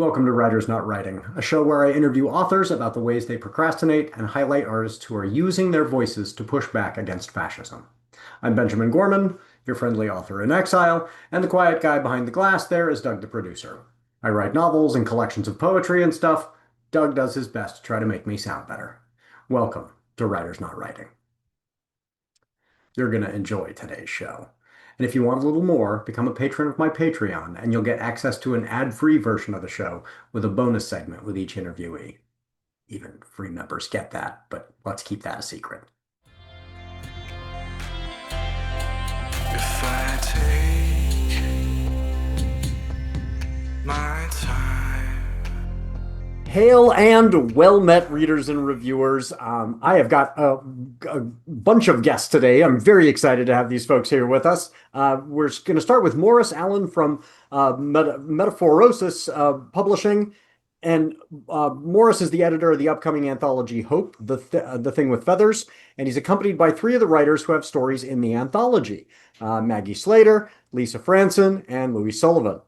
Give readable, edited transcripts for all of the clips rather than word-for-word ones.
Welcome to Writers Not Writing, a show where I interview authors about the ways they procrastinate and highlight artists who are using their voices to push back against fascism. I'm Benjamin Gorman, your friendly author in exile, and the quiet guy behind the glass there is Doug the producer. I write novels and collections of poetry and stuff. Doug does his best to try to make me sound better. Welcome to Writers Not Writing. You're going to enjoy today's show. And if you want a little more, become a patron of my Patreon, and you'll get access to an ad-free version of the show with a bonus segment with each interviewee. Even free members get that, but let's keep that a secret. If I take my time. Hail and well-met readers and reviewers. I have got a bunch of guests today. I'm very excited to have these folks here with us. We're going to start with Morris Allen from Metaphorosis Publishing. And Morris is the editor of the upcoming anthology Hope, the Thing with Feathers. And he's accompanied by three of the writers who have stories in the anthology. Maggie Slater, Lisa Fransson, and Louie Sullivan.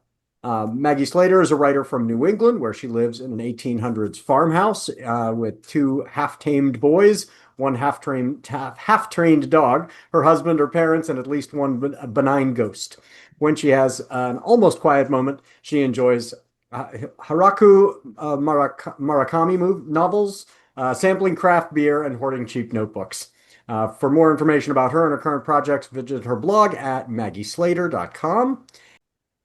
Maggie Slater is a writer from New England, where she lives in an 1800s farmhouse with two half-tamed boys, one half-trained dog, her husband, her parents, and at least one benign ghost. When she has an almost quiet moment, she enjoys Haruki Murakami novels, sampling craft beer, and hoarding cheap notebooks. For more information about her and her current projects, visit her blog at maggieslater.com.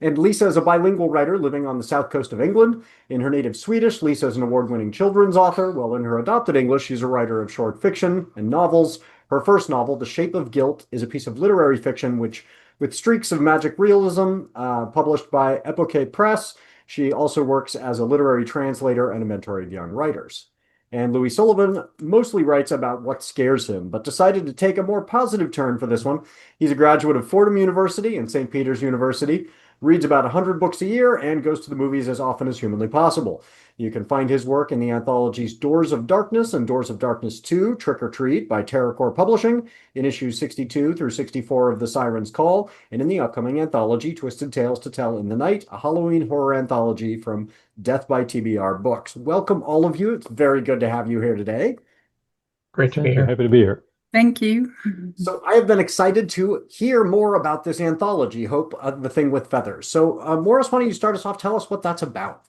And Lisa is a bilingual writer living on the south coast of England. In her native Swedish, Lisa is an award-winning children's author, while in her adopted English, she's a writer of short fiction and novels. Her first novel, The Shape of Guilt, is a piece of literary fiction with streaks of magic realism, published by Epoche Press. She also works as a literary translator and a mentor of young writers. And Louie Sullivan mostly writes about what scares him, but decided to take a more positive turn for this one. He's a graduate of Fordham University and St. Peter's University, reads about 100 books a year, and goes to the movies as often as humanly possible. You can find his work in the anthologies Doors of Darkness and Doors of Darkness 2, Trick or Treat by TerraCore Publishing, in issues 62 through 64 of The Siren's Call, and in the upcoming anthology Twisted Tales to Tell in the Night, a Halloween horror anthology from Death by TBR Books. Welcome, all of you. It's very good to have you here today. Great to be here. Happy to be here. Thank you. So I have been excited to hear more about this anthology, Hope, the Thing with Feathers. So Morris, why don't you start us off? Tell us what that's about.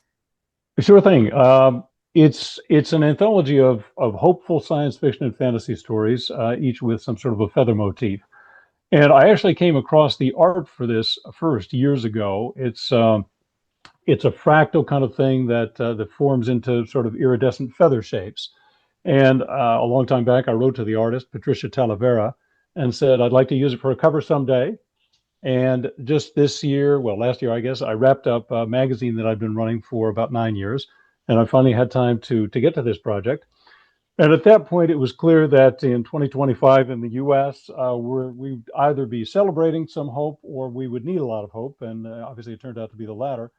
Sure thing. It's an anthology of hopeful science fiction and fantasy stories, each with some sort of a feather motif. And I actually came across the art for this first years ago. It's a fractal kind of thing that forms into sort of iridescent feather shapes. And a long time back, I wrote to the artist, Patricia Talavera, and said, I'd like to use it for a cover someday. And just this year, well, last year, I guess, I wrapped up a magazine that I've been running for about 9 years. And I finally had time to get to this project. And at that point, it was clear that in 2025 in the US, we'd either be celebrating some hope or we would need a lot of hope. And obviously, it turned out to be the latter.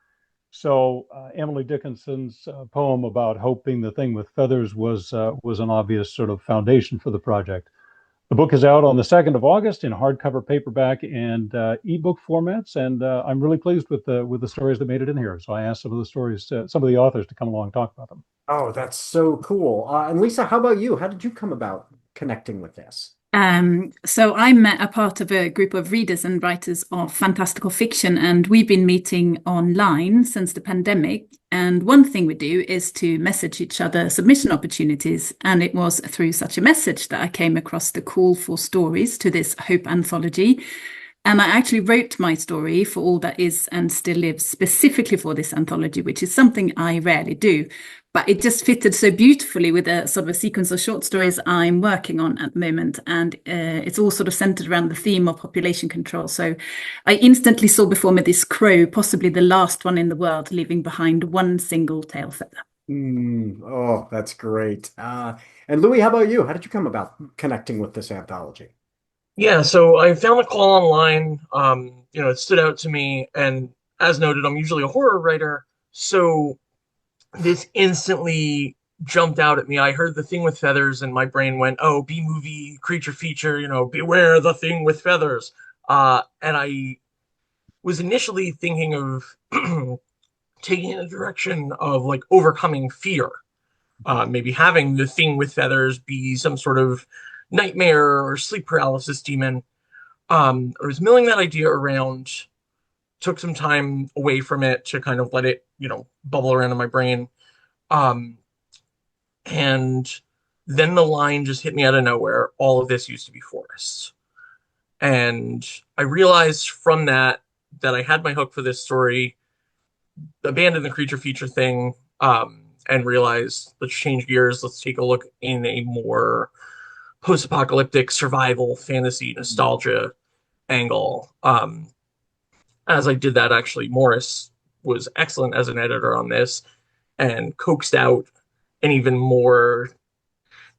So Emily Dickinson's poem about hope being the thing with feathers was an obvious sort of foundation for the project. The book is out on the 2nd of August in hardcover, paperback, and ebook formats, and I'm really pleased with the stories that made it in here. So I asked some of the authors to come along and talk about them. Oh, that's so cool. And Lisa, how about you? How did you come about connecting with this? So I'm a part of a group of readers and writers of fantastical fiction, and we've been meeting online since the pandemic. And one thing we do is to message each other submission opportunities. And it was through such a message that I came across the call for stories to this Hope anthology. And I actually wrote my story For All That Is and Still Lives specifically for this anthology, which is something I rarely do. But it just fitted so beautifully with a sort of a sequence of short stories I'm working on at the moment. And it's all sort of centered around the theme of population control. So I instantly saw before me this crow, possibly the last one in the world, leaving behind one single tail feather. Oh, that's great. And Louie, how about you? How did you come about connecting with this anthology? Yeah, so I found a call online. It stood out to me. And as noted, I'm usually a horror writer. So this instantly jumped out at me. I heard The Thing with Feathers and my brain went, oh, B-movie, creature feature, beware the thing with feathers. And I was initially thinking of taking it in the direction of like overcoming fear. Maybe having the thing with feathers be some sort of nightmare or sleep paralysis demon. I was milling that idea around, took some time away from it to kind of let it, bubble around in my brain. Um, and then the line just hit me out of nowhere. All of this used to be forests. And I realized from that I had my hook for this story, abandoned the creature feature thing, and realized let's change gears. Let's take a look in a more post-apocalyptic survival fantasy nostalgia angle. As I did that, actually, Morris was excellent as an editor on this and coaxed out an even more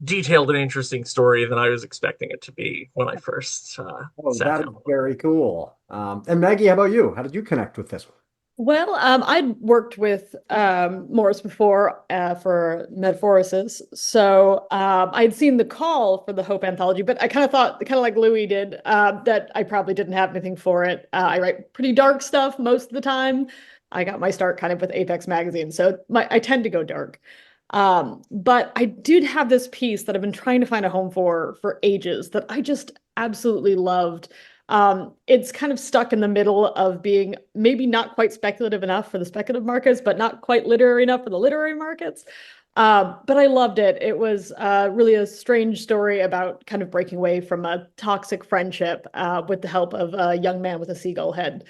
detailed and interesting story than I was expecting it to be when I first Oh, sat that is down. very cool. And Maggie, how about you? How did you connect with this one? Well, I'd worked with Morris before for Metaphorosis, so I'd seen the call for the Hope Anthology, but I kind of thought, kind of like Louie did, that I probably didn't have anything for it. I write pretty dark stuff most of the time. I got my start kind of with Apex magazine, so I tend to go dark. But I did have this piece that I've been trying to find a home for ages that I just absolutely loved. It's kind of stuck in the middle of being maybe not quite speculative enough for the speculative markets, but not quite literary enough for the literary markets. But I loved it. It was really a strange story about kind of breaking away from a toxic friendship with the help of a young man with a seagull head,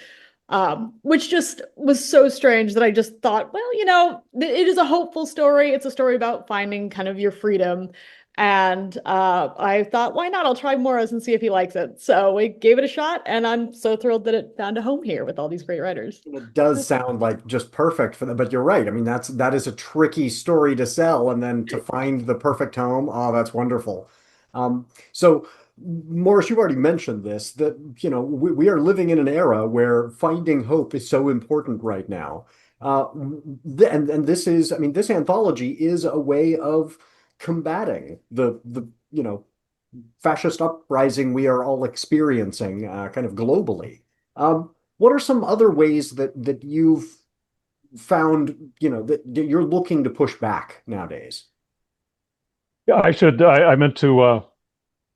which just was so strange that I just thought, well, it is a hopeful story. It's a story about finding kind of your freedom. And I thought, why not? I'll try Morris and see if he likes it. So we gave it a shot, and I'm so thrilled that it found a home here with all these great writers. It does sound like just perfect for them, but you're right. I mean, that is a tricky story to sell, and then to find the perfect home. Oh, that's wonderful. So Morris, you've already mentioned this, that we are living in an era where finding hope is so important right now. And this is, I mean, this anthology is a way of combating the fascist uprising we are all experiencing kind of globally. What are some other ways that you've found, that you're looking to push back nowadays? Yeah, I meant to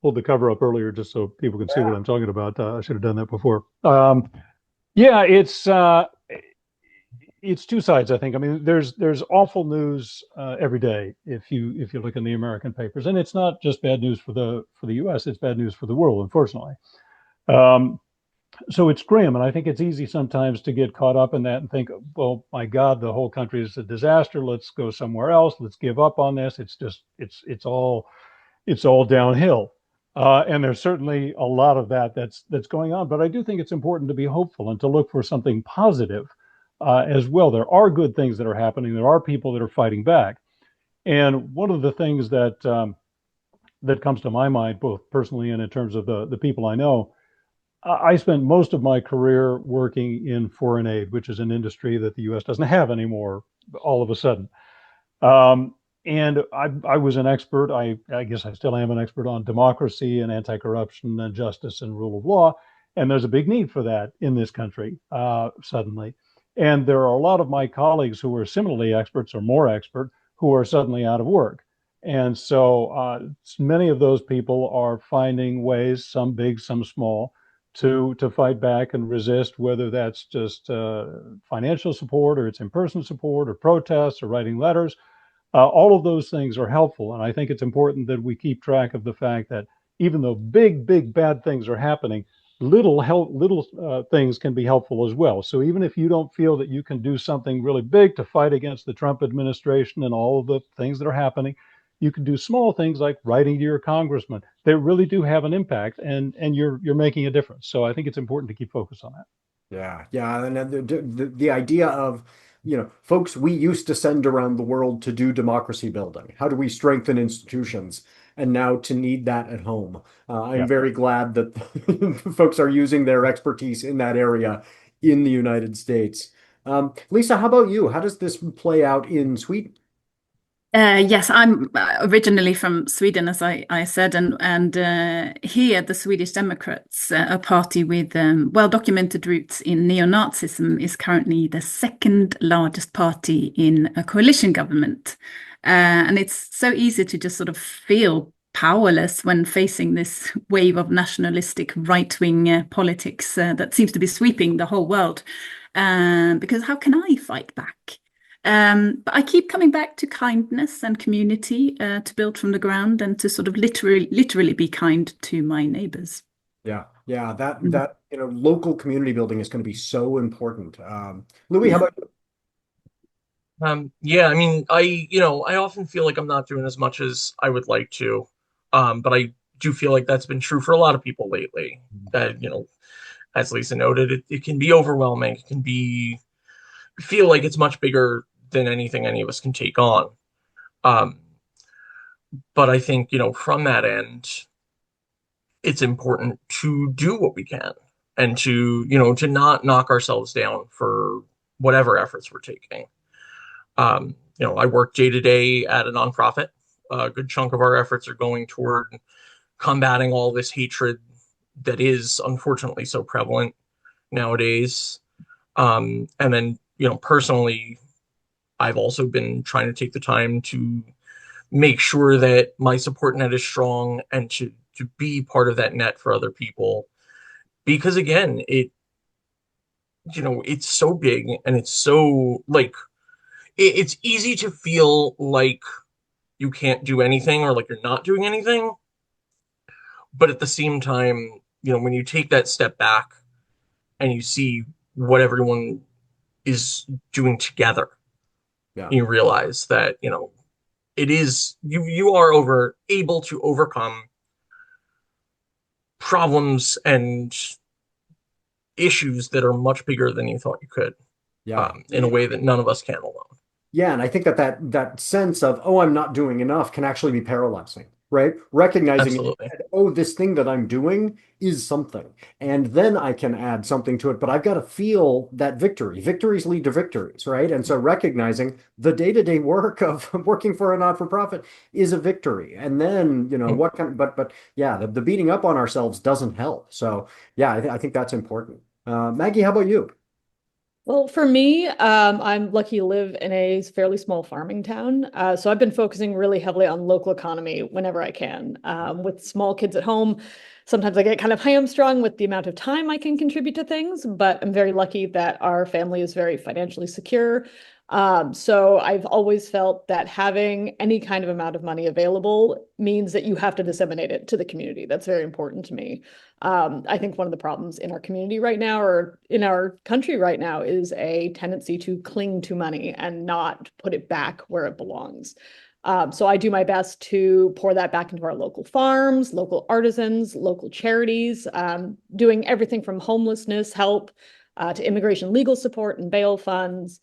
hold the cover up earlier just so people can see what I'm talking about. I should have done that before. Yeah, it's two sides, I think. I mean, there's awful news every day if you look in the American papers, and it's not just bad news for the U.S. It's bad news for the world, unfortunately. So it's grim, and I think it's easy sometimes to get caught up in that and think, well, my God, the whole country is a disaster. Let's go somewhere else. Let's give up on this. It's all downhill. And there's certainly a lot of that's going on. But I do think it's important to be hopeful and to look for something positive as well. There are good things that are happening. There are people that are fighting back. And one of the things that comes to my mind, both personally and in terms of the people I know, I spent most of my career working in foreign aid, which is an industry that the U.S. doesn't have anymore all of a sudden. And I was an expert, I guess I still am an expert on democracy and anti-corruption and justice and rule of law. And there's a big need for that in this country suddenly. And there are a lot of my colleagues who are similarly experts or more expert who are suddenly out of work. And so many of those people are finding ways, some big, some small, to fight back and resist, whether that's just financial support or it's in-person support or protests or writing letters. All of those things are helpful. And I think it's important that we keep track of the fact that even though big, big bad things are happening, little things can be helpful as well. So even if you don't feel that you can do something really big to fight against the Trump administration and all of the things that are happening, you can do small things like writing to your congressman. They really do have an impact, and you're making a difference. So I think it's important to keep focused on that. Yeah. And the idea of, folks we used to send around the world to do democracy building. How do we strengthen institutions? And now to need that at home. I'm very glad that folks are using their expertise in that area in the United States. Lisa, how about you? How does this play out in Sweden? Yes, I'm originally from Sweden, as I said, and here the Swedish Democrats, a party with well-documented roots in neo-Nazism, is currently the second largest party in a coalition government, and it's so easy to just sort of feel powerless when facing this wave of nationalistic right-wing politics that seems to be sweeping the whole world. Because how can I fight back? But I keep coming back to kindness and community to build from the ground and to sort of literally be kind to my neighbors. Yeah, yeah, that Mm. that local community building is going to be so important. Louis, how Yeah. about you? Yeah, I mean, I often feel like I'm not doing as much as I would like to. But I do feel like that's been true for a lot of people lately. That, as Lisa noted, it can be overwhelming. It can feel like it's much bigger than anything any of us can take on. Um, but I think, from that end, it's important to do what we can and to not knock ourselves down for whatever efforts we're taking. I work day to day at a nonprofit. A good chunk of our efforts are going toward combating all this hatred that is unfortunately so prevalent nowadays. And then, personally, I've also been trying to take the time to make sure that my support net is strong and to be part of that net for other people. Because again, it's so big and it's so like it's easy to feel like you can't do anything or like you're not doing anything. But at the same time, when you take that step back and you see what everyone is doing together, Yeah. you realize that, it is you are able to overcome problems and issues that are much bigger than you thought you could, Yeah. in a way that none of us can alone. Yeah, and I think that sense of, oh, I'm not doing enough can actually be paralyzing, right? Recognizing, Absolutely. oh, this thing that I'm doing is something, and then I can add something to it, but I've got to feel that victory. Victories lead to victories, right? And so recognizing the day-to-day work of working for a not-for-profit is a victory. And then, what can, but yeah, the beating up on ourselves doesn't help. So yeah, I think that's important. Maggie, how about you? Well, for me, I'm lucky to live in a fairly small farming town. So I've been focusing really heavily on local economy whenever I can. With small kids at home, sometimes I get kind of hamstrung with the amount of time I can contribute to things, but I'm very lucky that our family is very financially secure. So I've always felt that having any kind of amount of money available means that you have to disseminate it to the community. That's very important to me. I think one of the problems in our community right now, or in our country right now, is a tendency to cling to money and not put it back where it belongs. So I do my best to pour that back into our local farms, local artisans, local charities, doing everything from homelessness help to immigration legal support and bail funds.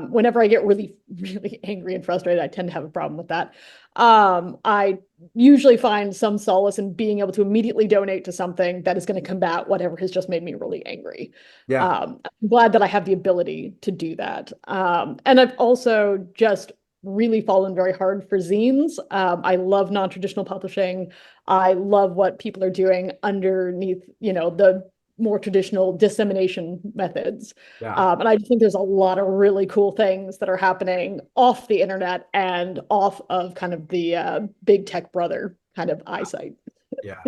Whenever I get really, really angry and frustrated, I tend to have a problem with that. I usually find some solace in being able to immediately donate to something that is going to combat whatever has just made me really angry. Yeah. I'm glad that I have the ability to do that. And I've also just really fallen very hard for zines. I love non-traditional publishing. I love what people are doing underneath, the more traditional dissemination methods. Yeah. And I just think there's a lot of really cool things that are happening off the internet and off of kind of the big tech brother kind of eyesight. Yeah.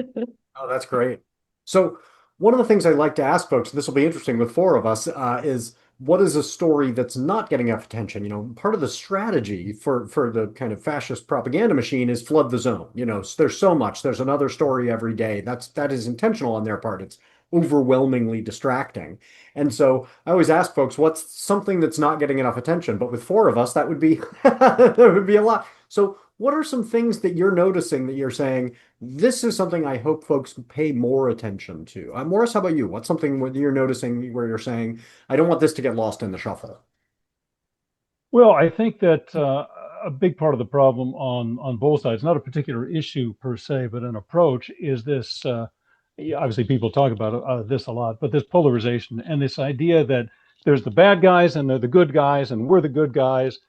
Oh, that's great. So one of the things I like to ask folks, this will be interesting with four of us, is what is a story that's not getting enough attention? Part of the strategy for the kind of fascist propaganda machine is flood the zone. There's so much. There's another story every day. That is intentional on their part. It's overwhelmingly distracting. And so I always ask folks, what's something that's not getting enough attention? But with four of us, that would be that would be a lot. So what are some things that you're noticing that you're saying, this is something I hope folks pay more attention to? Morris, how about you? What's something where you're noticing where you're saying, I don't want this to get lost in the shuffle? Well, I think that a big part of the problem on both sides, not a particular issue per se, but an approach, is this. Obviously, people talk about this a lot, but this polarization and this idea that there's the bad guys and they're the good guys, and we're the good guys.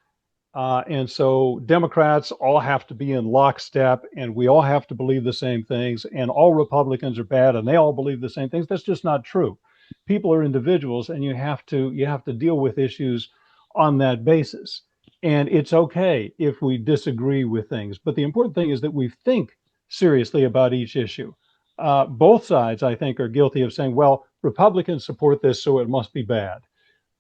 And so Democrats all have to be in lockstep, and we all have to believe the same things, and all Republicans are bad and they all believe the same things. That's just not true. People are individuals, and you have to deal with issues on that basis. And it's okay if we disagree with things. But the important thing is that we think seriously about each issue. Both sides, I think, are guilty of saying, well, Republicans support this, so it must be bad.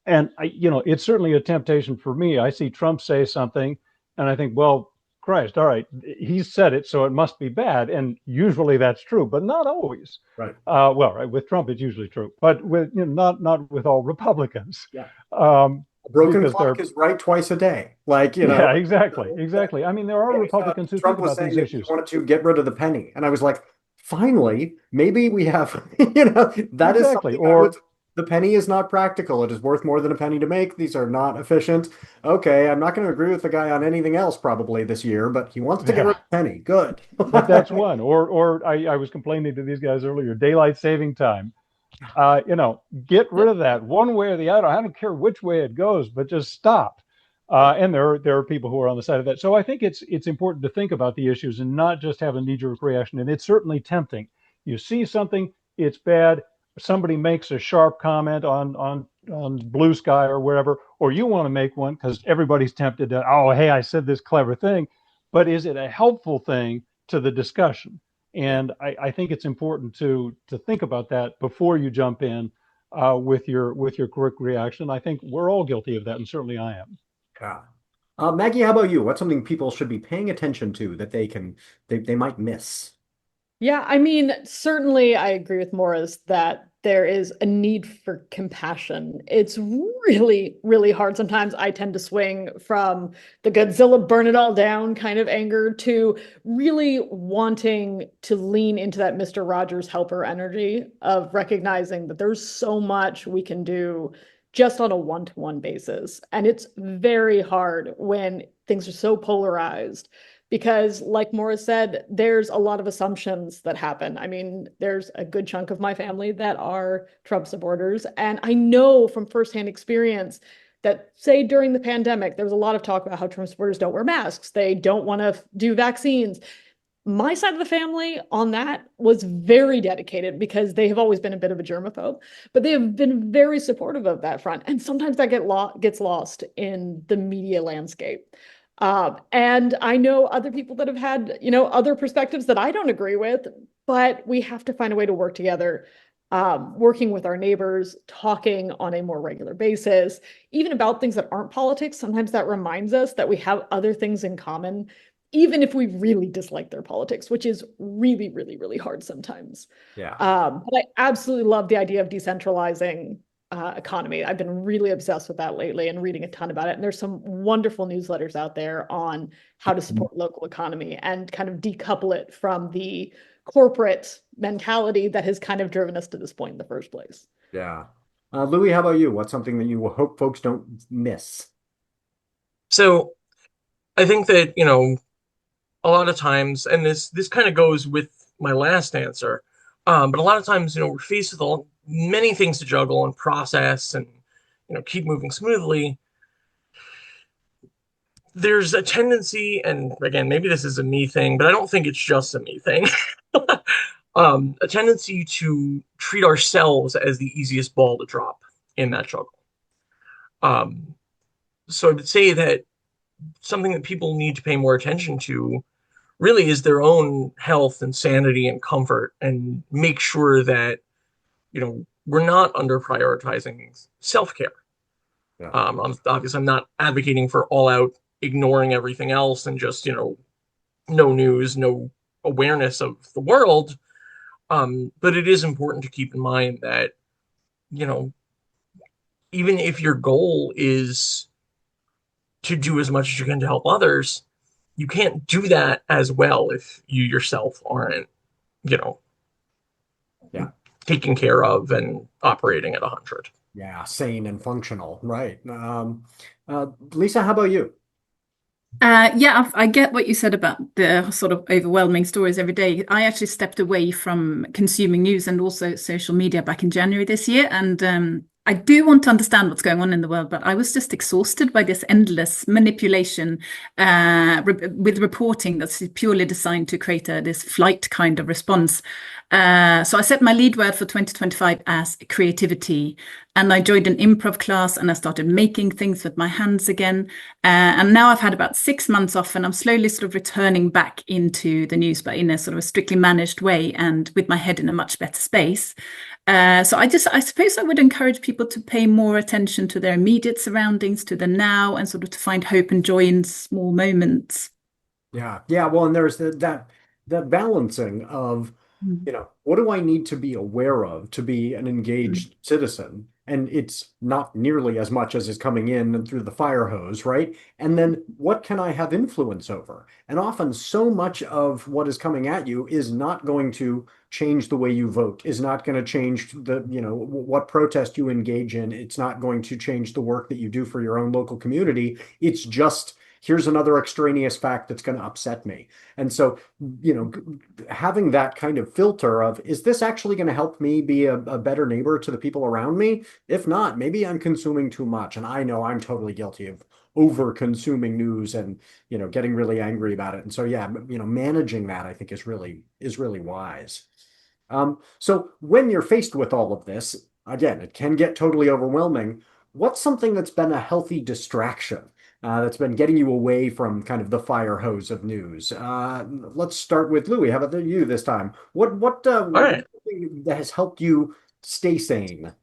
And it's certainly a temptation for me. I see Trump say something and I think, well, Christ, all right, he said it, so it must be bad. And usually that's true, but not always. Right. Right, with Trump, it's usually true, but with not with all Republicans. Yeah. A broken clock is right twice a day. Yeah, exactly. I mean, there are Republicans who Trump think was about saying these that he issues. wanted to get rid of the penny. And I was like, finally, maybe we have, that is Exactly. something the penny is not practical. It is worth more than a penny to make. These are not efficient. Okay, I'm not going to agree with the guy on anything else probably this year, but he wants to get rid of the penny. Good. But that's one. Or I was complaining to these guys earlier, daylight saving time. Get rid of that one way or the other. I don't care which way it goes, but just stop. And there are people who are on the side of that. So I think it's important to think about the issues and not just have a knee-jerk reaction. And it's certainly tempting. You see something, it's bad. Somebody makes a sharp comment on Blue Sky or wherever, or you want to make one because everybody's tempted to, oh, hey, I said this clever thing, but is it a helpful thing to the discussion? And I think it's important to think about that before you jump in with your quick reaction. I think we're all guilty of that, and certainly I am. Yeah. Maggie, how about you? What's something people should be paying attention to that they might miss? Yeah, I mean, certainly I agree with Morris that there is a need for compassion. It's really, really hard. Sometimes I tend to swing from the Godzilla burn it all down kind of anger to really wanting to lean into that Mr. Rogers helper energy of recognizing that there's so much we can do just on a one-to-one basis. And it's very hard when things are so polarized. Because like Morris said, there's a lot of assumptions that happen. I mean, there's a good chunk of my family that are Trump supporters. And I know from firsthand experience that, say, during the pandemic, there was a lot of talk about how Trump supporters don't wear masks. They don't want to do vaccines. My side of the family on that was very dedicated because they have always been a bit of a germaphobe, but they have been very supportive of that front. And sometimes that gets lost in the media landscape. And I know other people that have had, other perspectives that I don't agree with, but we have to find a way to work together, working with our neighbors, talking on a more regular basis, even about things that aren't politics. Sometimes that reminds us that we have other things in common, even if we really dislike their politics, which is really, really, really hard sometimes. Yeah. But I absolutely love the idea of decentralizing economy. I've been really obsessed with that lately and reading a ton about it. And there's some wonderful newsletters out there on how to support local economy and kind of decouple it from the corporate mentality that has kind of driven us to this point in the first place. Yeah. Louie, how about you? What's something that you hope folks don't miss? So I think that, a lot of times, and this kind of goes with my last answer, but a lot of times, we're faced with many things to juggle and process and, keep moving smoothly. There's a tendency, and again, maybe this is a me thing, but I don't think it's just a me thing, a tendency to treat ourselves as the easiest ball to drop in that juggle. So I would say that something that people need to pay more attention to really is their own health and sanity and comfort, and make sure that, we're not under prioritizing self-care. Yeah. Obviously, I'm not advocating for all out ignoring everything else and just, no news, no awareness of the world. But it is important to keep in mind that, even if your goal is to do as much as you can to help others, you can't do that as well if you yourself aren't, taken care of and operating at 100. Yeah, sane and functional, right. Lisa, how about you? Yeah, I get what you said about the sort of overwhelming stories every day. I actually stepped away from consuming news and also social media back in January this year. And I do want to understand what's going on in the world, but I was just exhausted by this endless manipulation with reporting that's purely designed to create this flight kind of response. So I set my lead word for 2025 as creativity, and I joined an improv class and I started making things with my hands again. And now I've had about 6 months off, and I'm slowly sort of returning back into the news, but in a sort of a strictly managed way and with my head in a much better space. So I suppose I would encourage people to pay more attention to their immediate surroundings, to the now, and sort of to find hope and joy in small moments. Yeah. Yeah. Well, and there's that balancing of, Mm. what do I need to be aware of to be an engaged citizen? And it's not nearly as much as is coming in through the fire hose, right? And then what can I have influence over? And often so much of what is coming at you is not going to change the way you vote, is not going to change what protest you engage in. It's not going to change the work that you do for your own local community. It's just, here's another extraneous fact that's going to upset me. And so, having that kind of filter of, is this actually going to help me be a better neighbor to the people around me? If not, maybe I'm consuming too much. And I know I'm totally guilty of over consuming news and, getting really angry about it. And so, yeah, managing that I think is really wise. So when you're faced with all of this, again, it can get totally overwhelming. What's something that's been a healthy distraction? That's been getting you away from kind of the fire hose of news. Let's start with Louie. How about you this time? All right. That has helped you stay sane?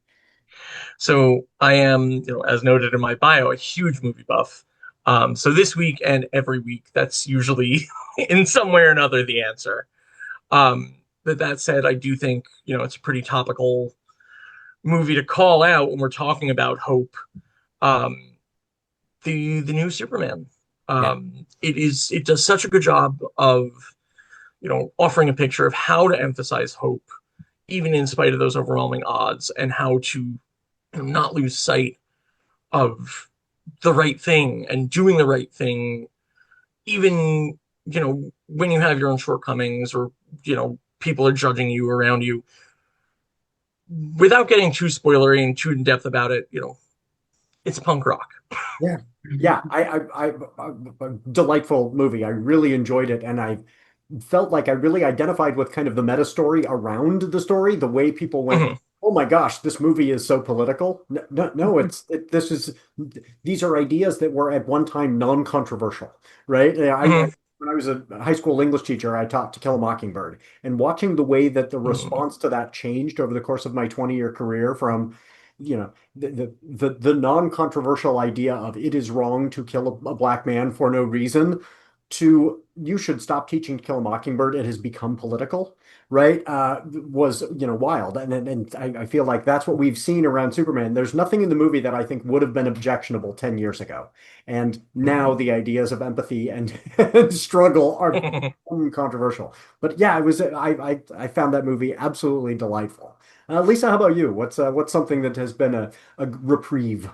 So I am, as noted in my bio, a huge movie buff. So this week and every week, that's usually in some way or another the answer. But that said, I do think, it's a pretty topical movie to call out when we're talking about hope. Um, the new Superman. Yeah. It does such a good job of, offering a picture of how to emphasize hope, even in spite of those overwhelming odds, and how to not lose sight of the right thing and doing the right thing, even, when you have your own shortcomings or, people are judging you around you. Without getting too spoilery and too in depth about it, it's punk rock. Yeah. Yeah. A delightful movie. I really enjoyed it. And I felt like I really identified with kind of the meta story around the story, the way people went, Mhm. oh my gosh, this movie is so political. No, no, no, these are ideas that were at one time non-controversial, right? Mhm. When I was a high school English teacher, I taught To Kill a Mockingbird, and watching the way that the Mhm. response to that changed over the course of my 20-year career from, the non-controversial idea of it is wrong to kill a black man for no reason to you should stop teaching To Kill a Mockingbird. It has become political, right? Was wild, and I feel like that's what we've seen around Superman. There's nothing in the movie that I think would have been objectionable 10 years ago, and now the ideas of empathy and, and struggle are Mhm. controversial. But yeah, I found that movie absolutely delightful. Lisa, how about you? What's something that has been a reprieve?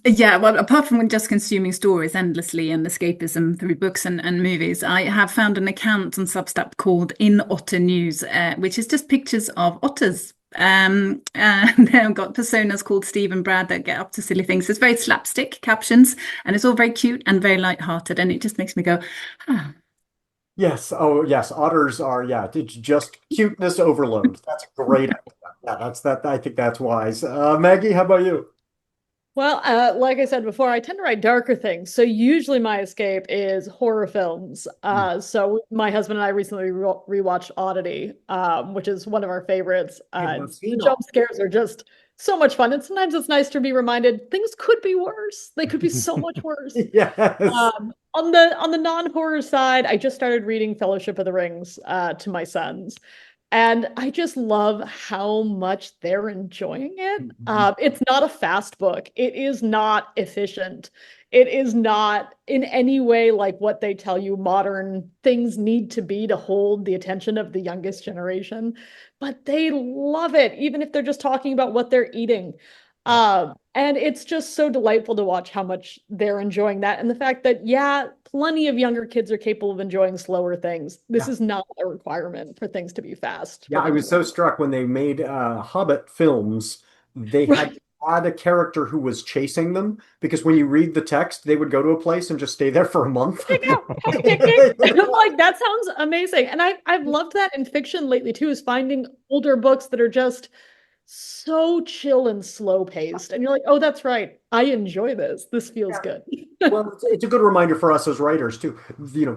Yeah, well, apart from just consuming stories endlessly and escapism through books and movies, I have found an account on Substack called In Otter News, which is just pictures of otters. And they've got personas called Steve and Brad that get up to silly things. It's very slapstick captions, and it's all very cute and very light-hearted, and it just makes me go, ah. Yes. Oh, yes. Otters are, yeah, it's just cuteness overload. That's a great idea. Yeah, I think that's wise. Maggie, how about you? Well, like I said before, I tend to write darker things. So usually my escape is horror films. So my husband and I recently rewatched Oddity, which is one of our favorites. I have The seen jump all. scares are just so much fun. And sometimes it's nice to be reminded things could be worse. They could be so much worse. Yes. On the non-horror side, I just started reading Fellowship of the Rings to my sons. And I just love how much they're enjoying it. It's not a fast book. It is not efficient. It is not in any way like what they tell you modern things need to be to hold the attention of the youngest generation. But they love it, even if they're just talking about what they're eating. And it's just so delightful to watch how much they're enjoying that. And the fact that, yeah, plenty of younger kids are capable of enjoying slower things. This Yeah. is not a requirement for things to be fast Yeah, for I them was to so enjoy. struck when they made Hobbit films. They had Right. add a character who was chasing them, because when you read the text, they would go to a place and just stay there for a month. And I'm like, that sounds amazing. And I've loved that in fiction lately too, is finding older books that are just so chill and slow paced. And you're like, oh, that's right. I enjoy this. This feels good. Well, it's a good reminder for us as writers too.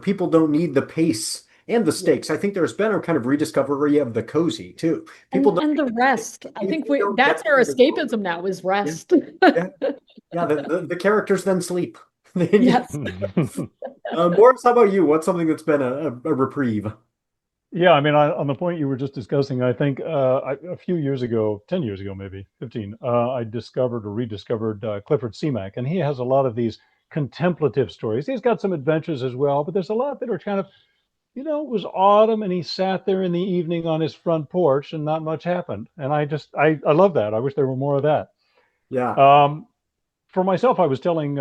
People don't need the pace and the stakes. I think there's been a kind of rediscovery of the cozy too. People and the rest. I think that's our escapism now, is rest. Yeah, the characters then sleep. Yes. Morris, how about you? What's something that's been a reprieve? Yeah, I mean, on the point you were just discussing, I think a few years ago, 10 years ago, maybe 15, I discovered or rediscovered Clifford Seamack, and he has a lot of these contemplative stories. He's got some adventures as well, but there's a lot that are kind of, it was autumn and he sat there in the evening on his front porch and not much happened. And I love that. I wish there were more of that. Yeah. For myself, I was telling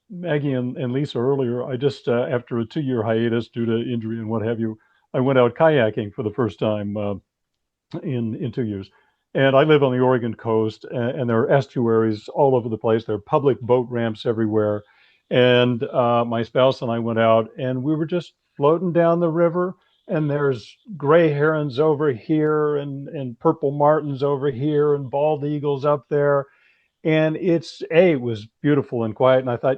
Maggie and Lisa earlier, I just, after a 2-year hiatus due to injury and what have you, I went out kayaking for the first time in 2 years. And I live on the Oregon coast, and there are estuaries all over the place. There are public boat ramps everywhere. And my spouse and I went out, and we were just floating down the river. And there's gray herons over here, and purple martins over here, and bald eagles up there. And it was beautiful and quiet. And I thought,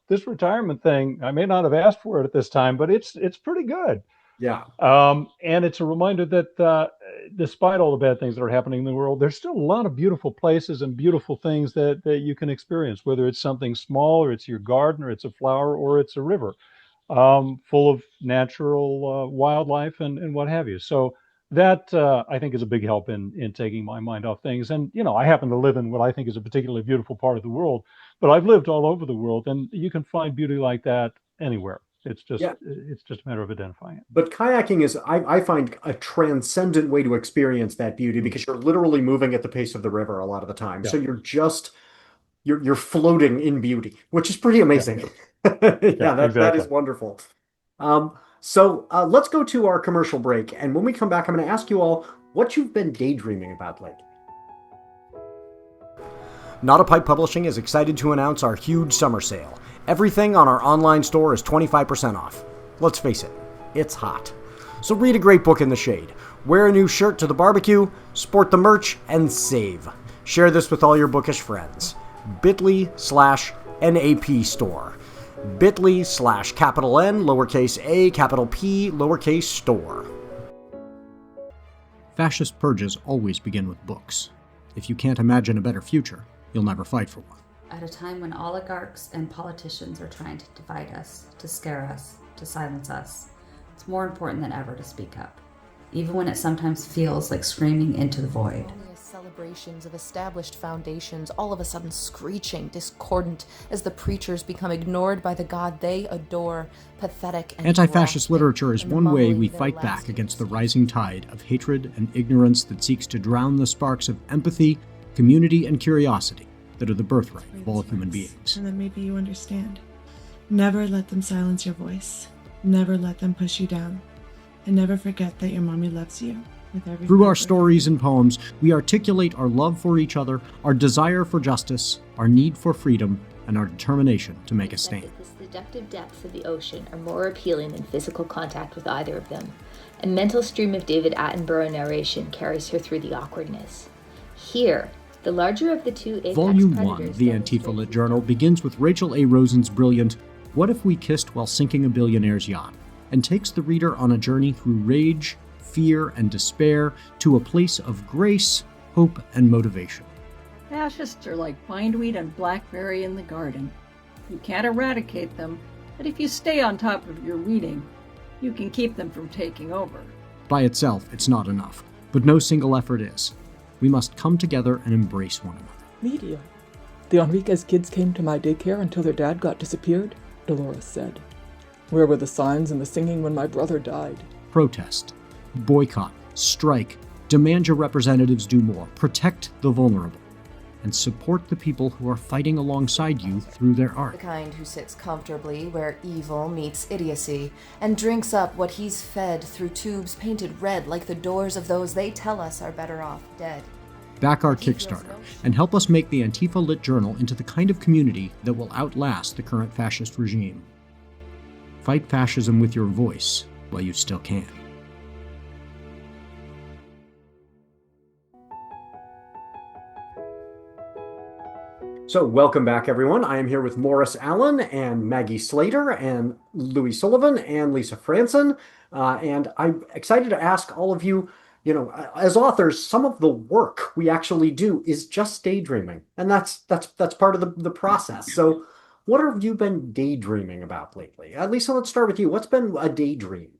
this retirement thing, I may not have asked for it at this time, but it's pretty good. Yeah. And it's a reminder that despite all the bad things that are happening in the world, there's still a lot of beautiful places and beautiful things that you can experience, whether it's something small, or it's your garden, or it's a flower, or it's a river full of natural wildlife and what have you. So that I think is a big help in taking my mind off things. And, I happen to live in what I think is a particularly beautiful part of the world, but I've lived all over the world, and you can find beauty like that anywhere. It's just a matter of identifying it. But kayaking is, I find, a transcendent way to experience that beauty, because you're literally moving at the pace of the river a lot of the time. Yeah. So you're floating in beauty, which is pretty amazing. Yeah, exactly. That is wonderful. So let's go to our commercial break. And when we come back, I'm going to ask you all what you've been daydreaming about lately. NotAPipePublishing is excited to announce our huge summer sale. Everything on our online store is 25% off. Let's face it, it's hot. So read a great book in the shade, wear a new shirt to the barbecue, sport the merch, and save. Share this with all your bookish friends. bit.ly/NAP store. bit.ly/N, lowercase a, capital P, lowercase store. Fascist purges always begin with books. If you can't imagine a better future, you'll never fight for one. At a time when oligarchs and politicians are trying to divide us, to scare us, to silence us, it's more important than ever to speak up, even when it sometimes feels like screaming into the void. Celebrations of established foundations all of a sudden screeching, discordant, as the preachers become ignored by the God they adore, pathetic and anti-fascist literature is one way we fight back against the rising tide of hatred and ignorance that seeks to drown the sparks of empathy, community, and curiosity that are the birthright of all human beings. And then maybe you understand. Never let them silence your voice. Never let them push you down. And never forget that your mommy loves you. Through our stories and poems, we articulate our love for each other, our desire for justice, our need for freedom, and our determination to make a stand. The seductive depths of the ocean are more appealing than physical contact with either of them. A mental stream of David Attenborough narration carries her through the awkwardness. Here, the larger of the two apex Volume 1, The Antifa-Lit Journal, begins with Rachel A. Rosen's brilliant "What If We Kissed While Sinking a Billionaire's Yacht?" and takes the reader on a journey through rage, fear, and despair to a place of grace, hope, and motivation. Fascists are like bindweed and blackberry in the garden. You can't eradicate them, but if you stay on top of your reading, you can keep them from taking over. By itself, it's not enough, but no single effort is. We must come together and embrace one another. Media. The Enriquez kids came to my daycare until their dad got disappeared, Dolores said. Where were the signs and the singing when my brother died? Protest. Boycott. Strike. Demand your representatives do more. Protect the vulnerable. And support the people who are fighting alongside you through their art. The kind who sits comfortably where evil meets idiocy and drinks up what he's fed through tubes painted red like the doors of those they tell us are better off dead. back our Kickstarter, and help us make the Antifa Lit Journal into the kind of community that will outlast the current fascist regime. Fight fascism with your voice while you still can. So welcome back, everyone. I am here with Morris Allen and Maggie Slater and Louie Sullivan and Lisa Fransson. And I'm excited to ask all of you, as authors, some of the work we actually do is just daydreaming. And that's part of the process. So what have you been daydreaming about lately? Lisa, let's start with you. What's been a daydream?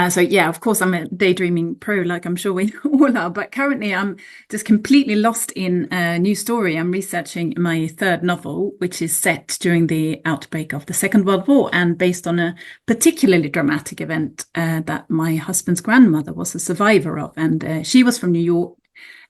So yeah, of course, I'm a daydreaming pro, like I'm sure we all are. But currently, I'm just completely lost in a new story. I'm researching my third novel, which is set during the outbreak of the Second World War and based on a particularly dramatic event that my husband's grandmother was a survivor of. And she was from New York,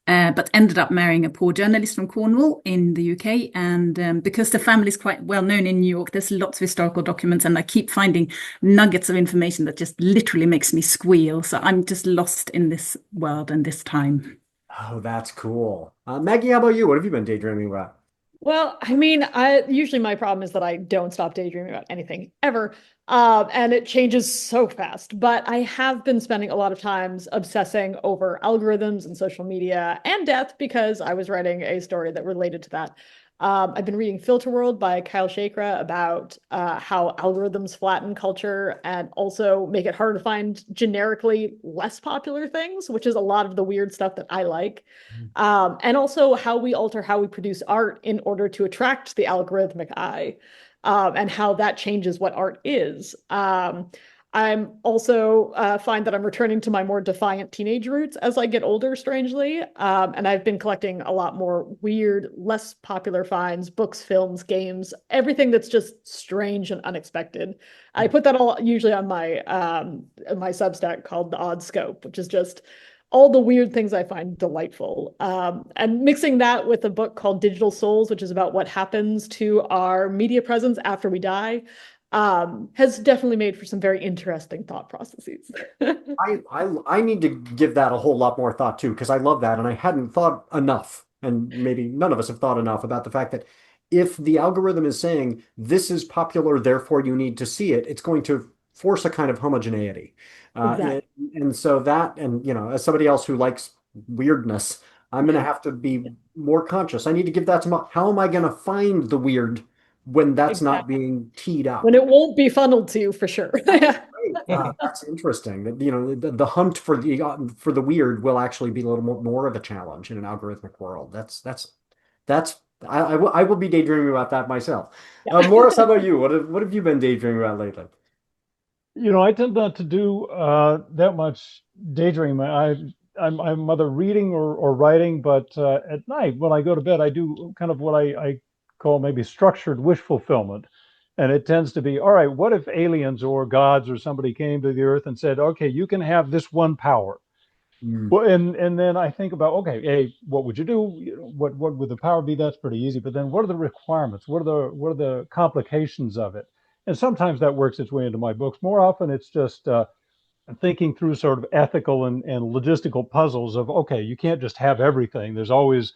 but ended up marrying a poor journalist from Cornwall in the UK. And because the family is quite well known in New York, there's lots of historical documents, and I keep finding nuggets of information that just literally makes me squeal. So I'm just lost in this world and this time. Oh, that's cool. Maggie, how about you? What have you been daydreaming about? Well, I mean, usually my problem is that I don't stop daydreaming about anything ever. And it changes so fast. But I have been spending a lot of times obsessing over algorithms and social media and death because I was writing a story that related to that. I've been reading Filter World by Kyle Shakra about how algorithms flatten culture and also make it harder to find generically less popular things, which is a lot of the weird stuff that I like. And also how we alter how we produce art in order to attract the algorithmic eye, and how that changes what art is. I'm also find that I'm returning to my more defiant teenage roots as I get older, strangely. And I've been collecting a lot more weird, less popular finds, books, films, games, everything that's just strange and unexpected. I put that all usually on my Substack called The Odd Scope, which is just all the weird things I find delightful. And mixing that with a book called Digital Souls, which is about what happens to our media presence after we die, has definitely made for some very interesting thought processes. I need to give that a whole lot more thought too, because I love that and I hadn't thought enough, and maybe none of us have thought enough about the fact that if the algorithm is saying this is popular, therefore you need to see it, it's going to force a kind of homogeneity. Exactly. And so that, and as somebody else who likes weirdness, I'm going to have to be more conscious. I need to give that some, how am I going to find the weird when that's not being teed up? When it won't be funneled to you, for sure. That's interesting. That the hunt for the weird will actually be a little more of a challenge in an algorithmic world. I will be daydreaming about that myself. Morris, how about you? What have you been daydreaming about lately? I tend not to do that much daydreaming. I'm either reading or writing, but at night when I go to bed, I do kind of what I call maybe structured wish fulfillment. And it tends to be, all right, what if aliens or gods or somebody came to the earth and said, okay, you can have this one power. Well, and then I think about, okay, hey, what would you do? What would the power be? That's pretty easy. But then what are the requirements? What are the complications of it? And sometimes that works its way into my books. More often it's just thinking through sort of ethical and logistical puzzles of, okay, you can't just have everything. There's always,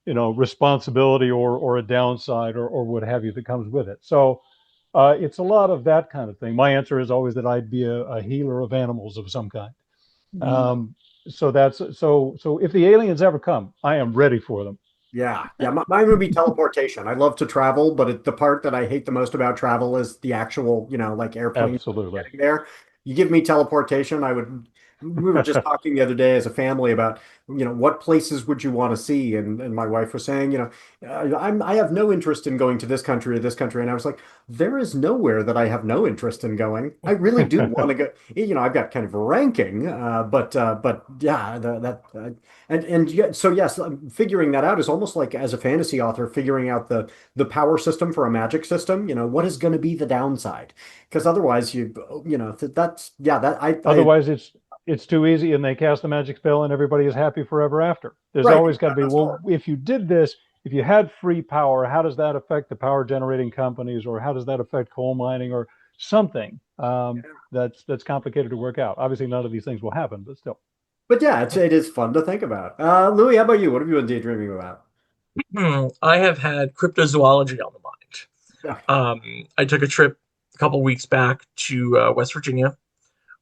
responsibility or a downside or what have you that comes with it. So it's a lot of that kind of thing. My answer is always that I'd be a healer of animals of some kind. So if the aliens ever come, I am ready for them. Yeah. Mine would be teleportation. I love to travel, but the part that I hate the most about travel is the actual, like airplane. Absolutely. Getting there. You give me teleportation, I would. We were just talking the other day as a family about, what places would you want to see? And my wife was saying, I have no interest in going to this country or this country. And I was like, there is nowhere that I have no interest in going. I really do want to go. I've got kind of a ranking, but yeah, so yes, figuring that out is almost like as a fantasy author, figuring out the power system for a magic system. What is going to be the downside? Because otherwise, otherwise it's too easy and they cast the magic spell and everybody is happy forever after. There's always got to be, well, if you did this, if you had free power, how does that affect the power generating companies, or how does that affect coal mining or something that's complicated to work out? Obviously, none of these things will happen, but still. But yeah, it is fun to think about. Louis, how about you? What have you been daydreaming about? I have had cryptozoology on the mind. Yeah. I took a trip a couple weeks back to West Virginia,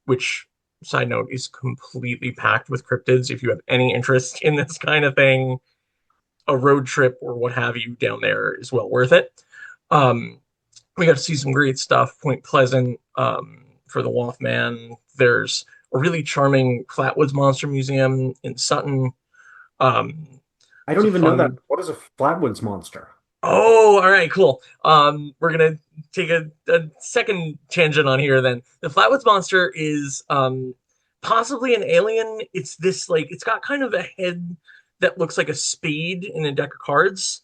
which, side note, is completely packed with cryptids. If you have any interest in this kind of thing, a road trip or what have you down there is well worth it. Um, we got to see some great stuff. Point Pleasant, for the Wolfman. There's a really charming Flatwoods Monster Museum in Sutton. Um, I it's don't a even know that. fun. What is a Flatwoods monster? Oh, all right, cool. We're gonna take a second tangent on here then. The Flatwoods Monster is possibly an alien. It's this like it's got kind of a head that looks like a spade in a deck of cards.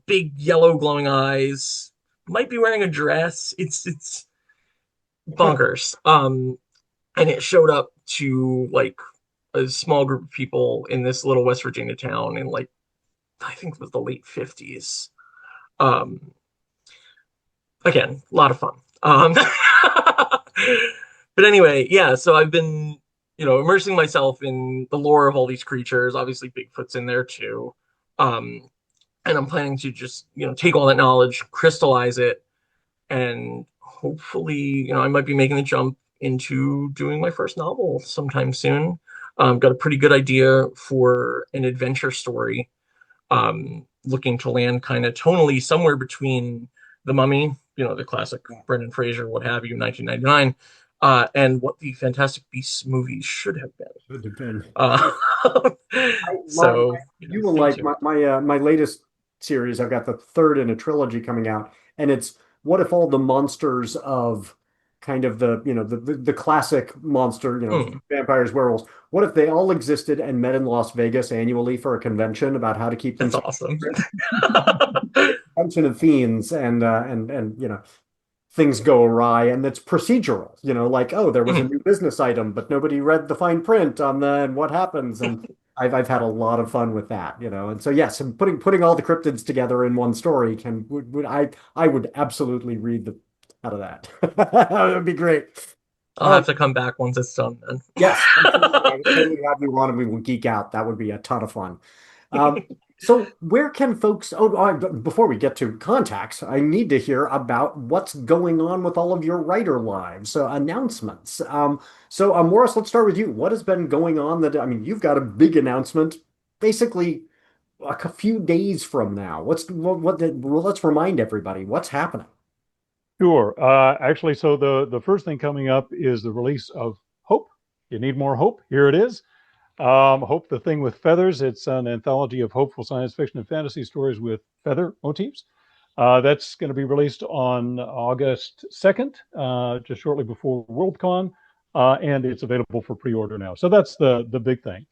Big yellow glowing eyes. Might be wearing a dress. It's bonkers. And it showed up to like a small group of people in this little West Virginia town in like I think it was the late 50s. Um, Again, a lot of fun. But anyway, yeah, so I've been, immersing myself in the lore of all these creatures. Obviously, Bigfoot's in there too. Um, and I'm planning to just, take all that knowledge, crystallize it, and hopefully, I might be making the jump into doing my first novel sometime soon. Got a pretty good idea for an adventure story, looking to land kind of tonally somewhere between The Mummy, the classic Brendan Fraser, what have you, 1999, and what the Fantastic Beasts movies should have been. Should have been. So You will stay like tuned. my latest series. I've got the third in a trilogy coming out, and it's what if all the monsters of kind of the classic monster, Hmm, vampires, werewolves. What if they all existed and met in Las Vegas annually for a convention about how to keep them that's safe? awesome. Convention of fiends and things go awry and it's procedural, like, oh, there was a new business item, but nobody read the fine print on the and what happens. And I've had a lot of fun with that, and so yes, and putting all the cryptids together in one story I would absolutely read the out of that. That would be great. I'll have to come back once it's done then. Yes, absolutely. I would totally have you on and we will geek out. That would be a ton of fun. Um, so where can folks, before we get to contacts, I need to hear about what's going on with all of your writer lives, so announcements. Morris, let's start with you. What has been going on you've got a big announcement basically like a few days from now. Let's remind everybody what's happening. Sure. Actually, so the first thing coming up is the release of Hope. You need more hope? Here it is. Hope, the Thing with Feathers. It's an anthology of hopeful science fiction and fantasy stories with feather motifs. That's going to be released on August 2nd, just shortly before Worldcon, and it's available for pre-order now. So that's the big thing.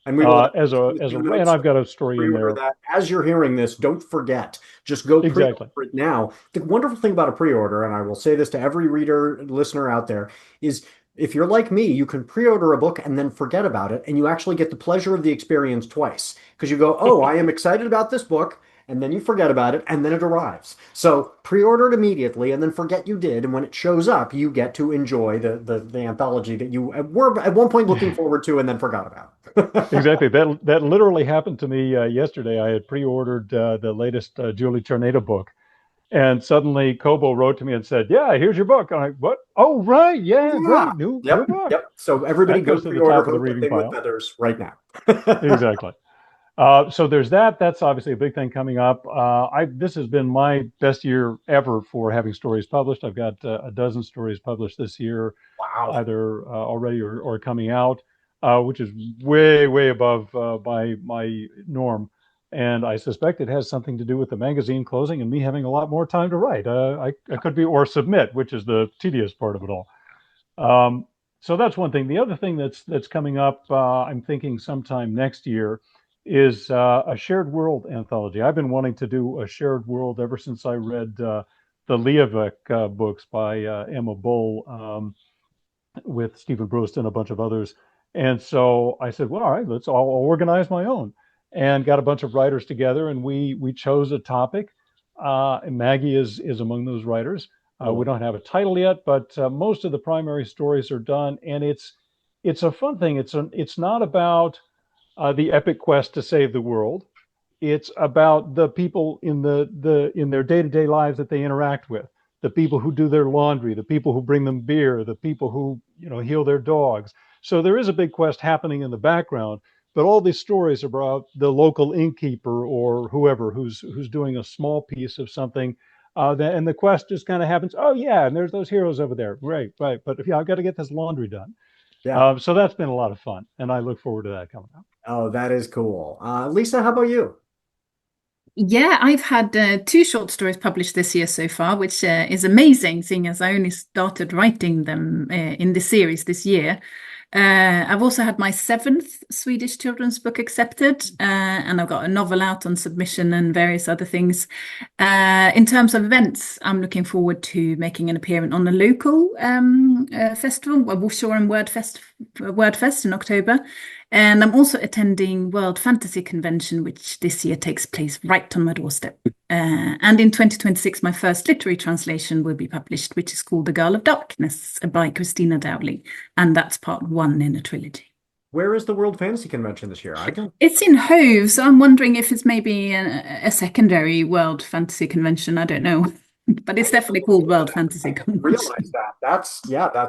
And we will and I've got a story in pre-order there. that as you're hearing this. Don't forget, just go Exactly. pre-order it now. The wonderful thing about a pre-order, and I will say this to every reader, listener out there, is if you're like me, you can pre-order a book and then forget about it, and you actually get the pleasure of the experience twice because you go, "Oh, I am excited about this book." And then you forget about it, and then it arrives. So pre-order it immediately, and then forget you did. And when it shows up, you get to enjoy the anthology that you were at one point looking forward to, and then forgot about. Exactly. That literally happened to me yesterday. I had pre-ordered the latest Julie Tornado book, and suddenly Kobo wrote to me and said, "Yeah, here's your book." I'm like, "What? Oh, right, yeah, great, new book." Yep. So everybody That go goes to the pre-order top of the Hope, reading Thing with pile. Feathers right now. Exactly. So there's that. That's obviously a big thing coming up. This has been my best year ever for having stories published. I've got a dozen stories published this year, Wow. either already or coming out, which is way, way above my norm. And I suspect it has something to do with the magazine closing and me having a lot more time to write. I could be, or submit, which is the tedious part of it all. So that's one thing. The other thing that's coming up, I'm thinking sometime next year, is a shared world anthology. I've been wanting to do a shared world ever since I read the Liavek books by Emma Bull with Stephen Brust and a bunch of others. And so I said, well, all right, let's all organize my own, and got a bunch of writers together, and we chose a topic. And Maggie is among those writers. We don't have a title yet, but most of the primary stories are done, and it's it's a fun thing. It's not about the epic quest to save the world. It's about the people in in their day-to-day lives that they interact with, the people who do their laundry, the people who bring them beer, the people who, heal their dogs. So there is a big quest happening in the background, but all these stories are about the local innkeeper or whoever who's doing a small piece of something. And the quest just kind of happens. Oh yeah, and there's those heroes over there. Right. But yeah, I've got to get this laundry done. Yeah. So that's been a lot of fun, and I look forward to that coming up. Oh, that is cool. Lisa, how about you? Yeah, I've had 2 short stories published this year so far, which is amazing, seeing as I only started writing them in the series this year. I've also had my 7th Swedish children's book accepted, and I've got a novel out on submission and various other things. In terms of events, I'm looking forward to making an appearance on the local festival, Warsaw and Wordfest in October. And I'm also attending World Fantasy Convention, which this year takes place right on my doorstep. And in 2026, my first literary translation will be published, which is called The Girl of Darkness by Christina Dowley. And that's part 1 in a trilogy. Where is the World Fantasy Convention this year? It's in Hove, so I'm wondering if it's maybe a secondary World Fantasy Convention. I don't know. But it's definitely called World Fantasy Convention. Realize that. That's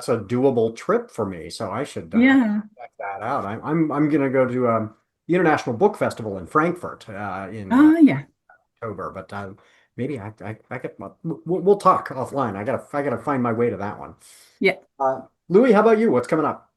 a doable trip for me. So I should check that out. I'm gonna go to the International Book Festival in Frankfurt in October. But maybe I could. We'll talk offline. I gotta find my way to that one. Yeah. Louie, how about you? What's coming up?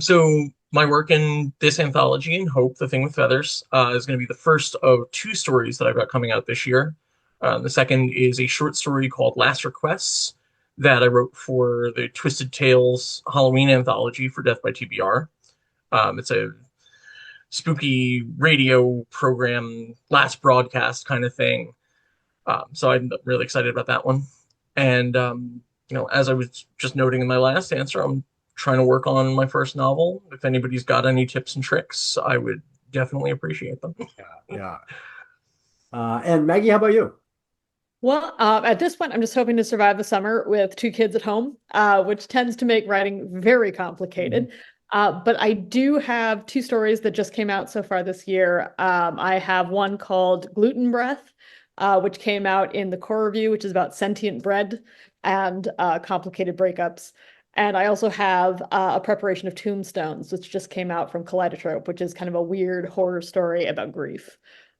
So my work in this anthology, in Hope, The Thing with Feathers, is going to be the first of 2 stories that I've got coming out this year. The second is a short story called Last Requests that I wrote for the Twisted Tales Halloween anthology for Death by TBR. It's a spooky radio program, last broadcast kind of thing. So I'm really excited about that one. And, as I was just noting in my last answer, I'm trying to work on my first novel. If anybody's got any tips and tricks, I would definitely appreciate them. Yeah. And Maggie, how about you? Well, at this point, I'm just hoping to survive the summer with 2 kids at home, which tends to make writing very complicated. But I do have 2 stories that just came out so far this year. I have one called Gluten Breath, which came out in the Core Review, which is about sentient bread and complicated breakups. And I also have a preparation of tombstones, which just came out from Kaleidotrope, which is kind of a weird horror story about grief.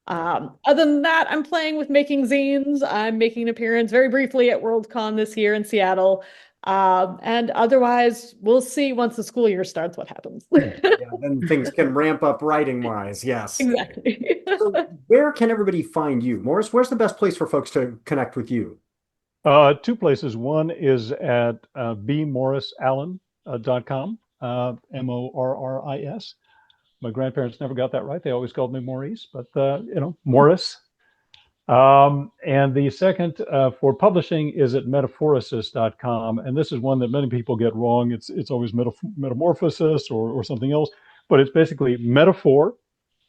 Other than that, I'm playing with making zines. I'm making an appearance very briefly at Worldcon this year in Seattle. And otherwise, we'll see once the school year starts what happens. Then things can ramp up writing-wise, yes. Exactly. So where can everybody find you? Morris, where's the best place for folks to connect with you? 2 places. One is at bmorrisallen.com, Morris. My grandparents never got that right. They always called me Maurice, but Morris. And the second for publishing is at metaphorosis.com. And this is one that many people get wrong. It's always metamorphosis or something else, but it's basically metaphor,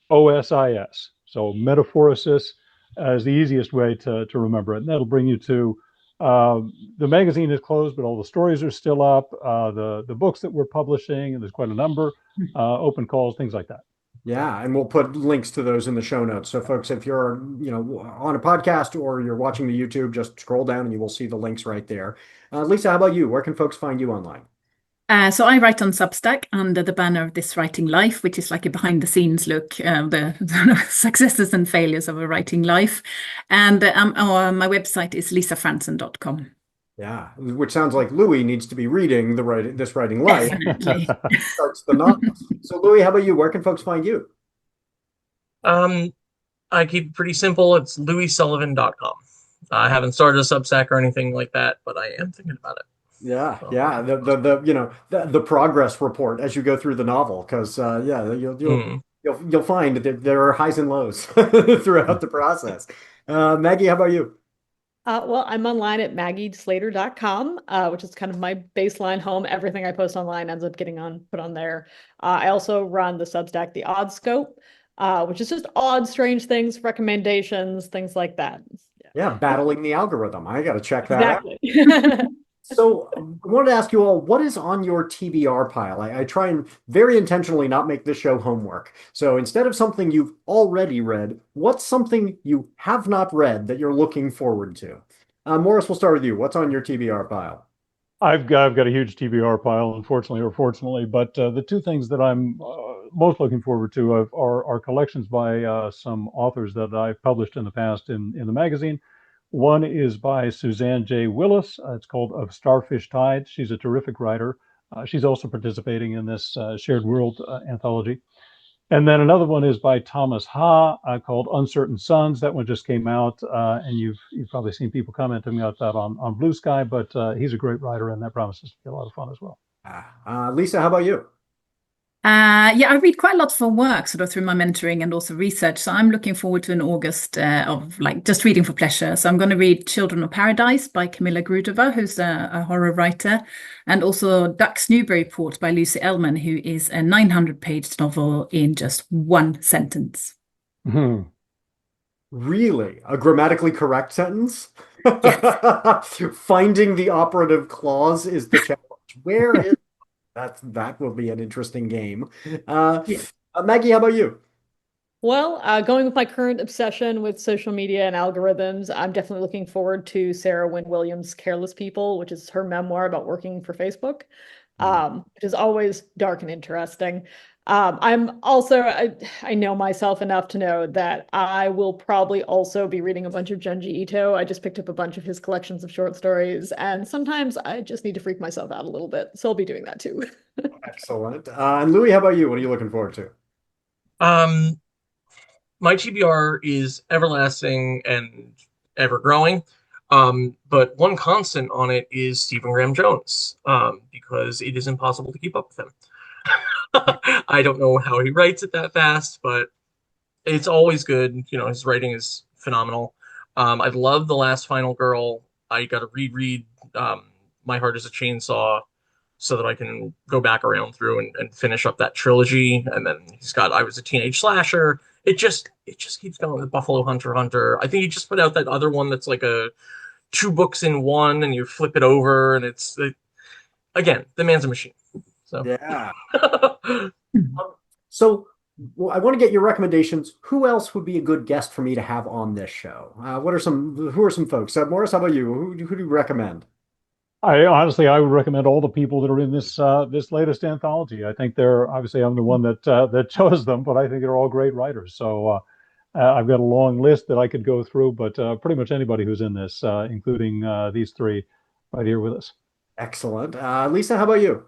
OSIS. So metaphorosis is the easiest way to remember it. And that'll bring you to the magazine is closed, but all the stories are still up. The books that we're publishing, and there's quite a number, open calls, things like that. Yeah, and we'll put links to those in the show notes. So folks, if you're, on a podcast or you're watching the YouTube, just scroll down and you will see the links right there. Lisa, how about you? Where can folks find you online? So I write on Substack under the banner of This Writing Life, which is like a behind-the-scenes look, the successes and failures of a writing life. And my website is lisafransson.com. Yeah, which sounds like Louie needs to be reading This Writing Life. Starts the novel. So Louie, how about you? Where can folks find you? I keep it pretty simple. It's louiesullivan.com. I haven't started a Substack or anything like that, but I am thinking about it. Yeah, yeah. The progress report as you go through the novel, because you'll find that there are highs and lows throughout the process. Maggie, how about you? Well, I'm online at maggieslater.com, which is kind of my baseline home. Everything I post online ends up getting put on there. I also run the Substack, The Odd Scope, which is just odd, strange things, recommendations, things like that. Yeah, battling the algorithm. I got to check that out. So I wanted to ask you all, what is on your TBR pile? I try and very intentionally not make this show homework. So instead of something you've already read, what's something you have not read that you're looking forward to? Morris, we'll start with you. What's on your TBR pile? I've got a huge TBR pile, unfortunately or fortunately, but the two things that I'm most looking forward to are collections by some authors that I've published in the past in the magazine. One is by Suzanne J. Willis. It's called Of Starfish Tide. She's a terrific writer. She's also participating in this Shared World anthology. And then another one is by Thomas Ha called Uncertain Suns. That one just came out, and you've probably seen people commenting about that on Blue Sky, but he's a great writer, and that promises to be a lot of fun as well. Lisa, how about you? Yeah, I read quite a lot for work, sort of through my mentoring and also research. So I'm looking forward to an August of like just reading for pleasure. So I'm going to read Children of Paradise by Camilla Grudova, who's a horror writer, and also Duck's Newburyport by Lucy Ellman, who is a 900-page novel in just one sentence. Mhm. Really? A grammatically correct sentence? Finding the operative clause is the challenge. Where is that will be an interesting game. Maggie, how about you? Well, going with my current obsession with social media and algorithms, I'm definitely looking forward to Sarah Wynne Williams' Careless People, which is her memoir about working for Facebook, which is always dark and interesting. I'm also, I know myself enough to know that I will probably also be reading a bunch of Junji Ito. I just picked up a bunch of his collections of short stories, and sometimes I just need to freak myself out a little bit. So I'll be doing that too. Excellent. And Louie, how about you? What are you looking forward to? My TBR is everlasting and ever growing. But one constant on it is Stephen Graham Jones, because it is impossible to keep up with him. I don't know how he writes it that fast, but it's always good. You know, his writing is phenomenal. I love The Last Final Girl. I got to reread My Heart is a Chainsaw so that I can go back around through and finish up that trilogy. And then he's got I Was a Teenage Slasher. It just keeps going with Buffalo Hunter. I think he just put out that other one that's like a 2 books in 1, and you flip it over, and again, the man's a machine. So yeah. So I want to get your recommendations. Who else would be a good guest for me to have on this show? Who are some folks? Morris, how about you? Who do you recommend? I would recommend all the people that are in this latest anthology. I think I'm the one that chose them, but I think they're all great writers. So I've got a long list that I could go through, but pretty much anybody who's in this, including these three right here with us. Excellent. Lisa, how about you?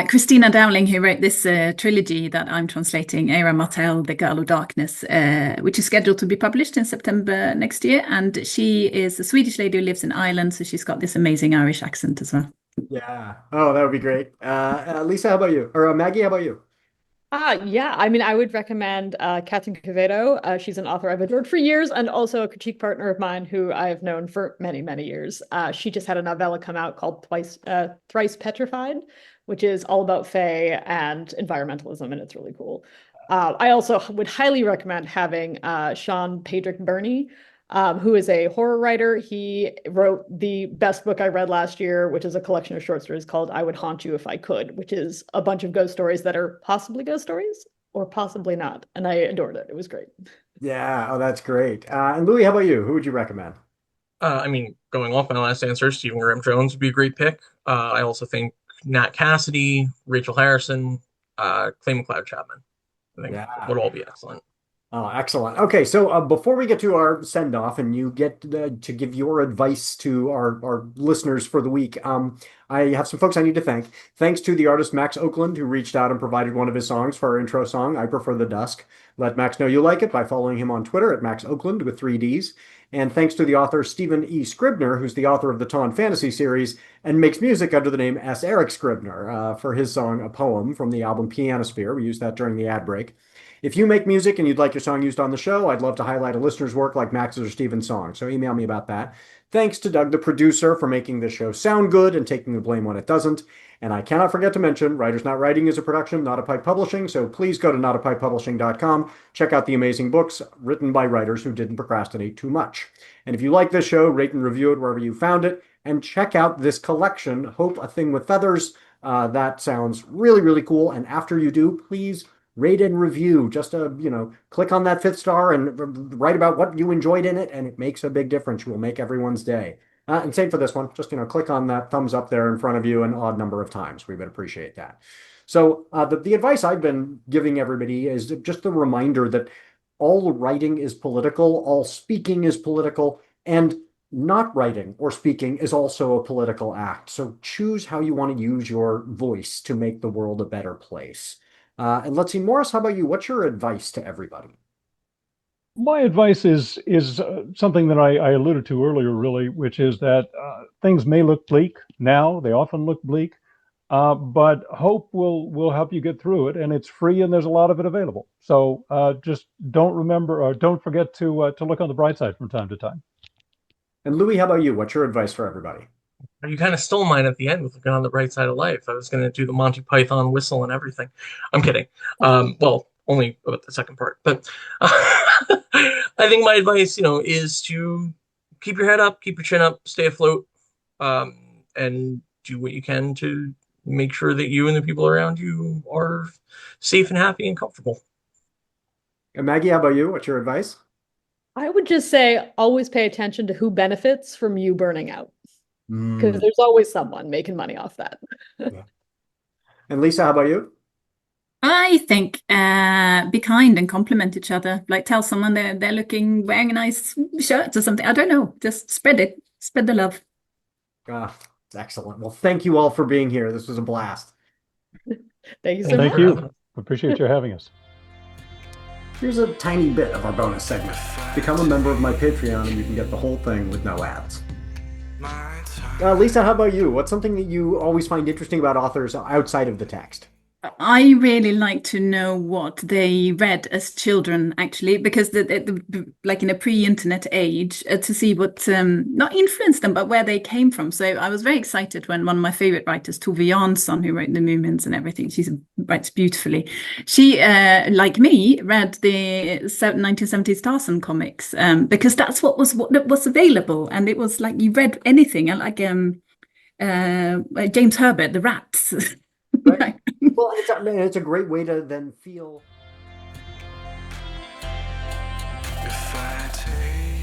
Christina Dowling, who wrote this trilogy that I'm translating, Eira Martell, The Girl of Darkness, which is scheduled to be published in September next year. And she is a Swedish lady who lives in Ireland, so she's got this amazing Irish accent as well. Yeah. Oh, that would be great. Lisa, how about you? Or Maggie, how about you? Yeah, I mean, I would recommend Catherine Quevedo. She's an author I've adored for years, and also a critique partner of mine who I've known for many, many years. She just had a novella come out called Thrice Petrified, which is all about Fae and environmentalism, and it's really cool. I also would highly recommend having Sean Patrick Burney, who is a horror writer. He wrote the best book I read last year, which is a collection of short stories called I Would Haunt You If I Could, which is a bunch of ghost stories that are possibly ghost stories or possibly not. And I adored it. It was great. Yeah. Oh, that's great. And Louie, how about you? Who would you recommend? I mean, going off my last answer, Stephen Graham Jones would be a great pick. I also think Nat Cassidy, Rachel Harrison, Clay McLeod Chapman. I think would all be excellent. Oh, excellent. Okay, so before we get to our send off and you get to give your advice to our listeners for the week, I have some folks I need to thank. Thanks to the artist Max Oakland, who reached out and provided one of his songs for our intro song, I Prefer the Dusk. Let Max know you like it by following him on Twitter at Max Oakland with 3 Ds. And thanks to the author Stephen E. Scribner, who's the author of the Taun Fantasy series and makes music under the name S. Eric Scribner for his song A Poem from the album Pianosphere. We used that during the ad break. If you make music and you'd like your song used on the show, I'd love to highlight a listener's work like Max's or Stephen's song. So email me about that. Thanks to Doug, the producer, for making this show sound good and taking the blame when it doesn't. And I cannot forget to mention, Writers Not Writing is a production of NotAPipePublishing, so please go to NotAPipePublishing.com, check out the amazing books written by writers who didn't procrastinate too much. And if you like this show, rate and review it wherever you found it, and check out this collection, Hope, A Thing with Feathers. That sounds really, really cool. And after you do, please rate and review. Just, click on that 5th star and write about what you enjoyed in it, and it makes a big difference. You will make everyone's day. And same for this one. Just, click on that thumbs up there in front of you an odd number of times. We would appreciate that. So the advice I've been giving everybody is just a reminder that all writing is political, all speaking is political, and not writing or speaking is also a political act. So choose how you want to use your voice to make the world a better place. And let's see, Morris, how about you? What's your advice to everybody? My advice is something that I alluded to earlier, really, which is that things may look bleak now. They often look bleak, but hope will help you get through it, and it's free, and there's a lot of it available. So just don't forget to look on the bright side from time to time. And Louie, how about you? What's your advice for everybody? You kind of stole mine at the end with looking on the bright side of life. I was going to do the Monty Python whistle and everything. I'm kidding. Well, only about the second part. But I think my advice, is to keep your head up, keep your chin up, stay afloat, and do what you can to make sure that you and the people around you are safe and happy and comfortable. And Maggie, how about you? What's your advice? I would just say always pay attention to who benefits from you burning out. Because there's always someone making money off that. Yeah. And Lisa, how about you? I think be kind and compliment each other. Like tell someone they're wearing a nice shirt or something. I don't know. Just spread the love. Excellent. Well, thank you all for being here. This was a blast. Thank you so much. Thank you. Appreciate your having us. Here's a tiny bit of our bonus segment. Become a member of my Patreon and you can get the whole thing with no ads. Lisa, how about you? What's something that you always find interesting about authors outside of the text? I really like to know what they read as children, actually, because like in a pre-internet age, to see what not influenced them, but where they came from. So I was very excited when one of my favorite writers, Tove Jansson, who wrote The Moomins and everything, she writes beautifully. She, like me, read the 1970s Tarzan comics because that's what was available, and it was like you read anything. And like James Herbert, The Rats. Right. Well, it's a great way to then feel. If I take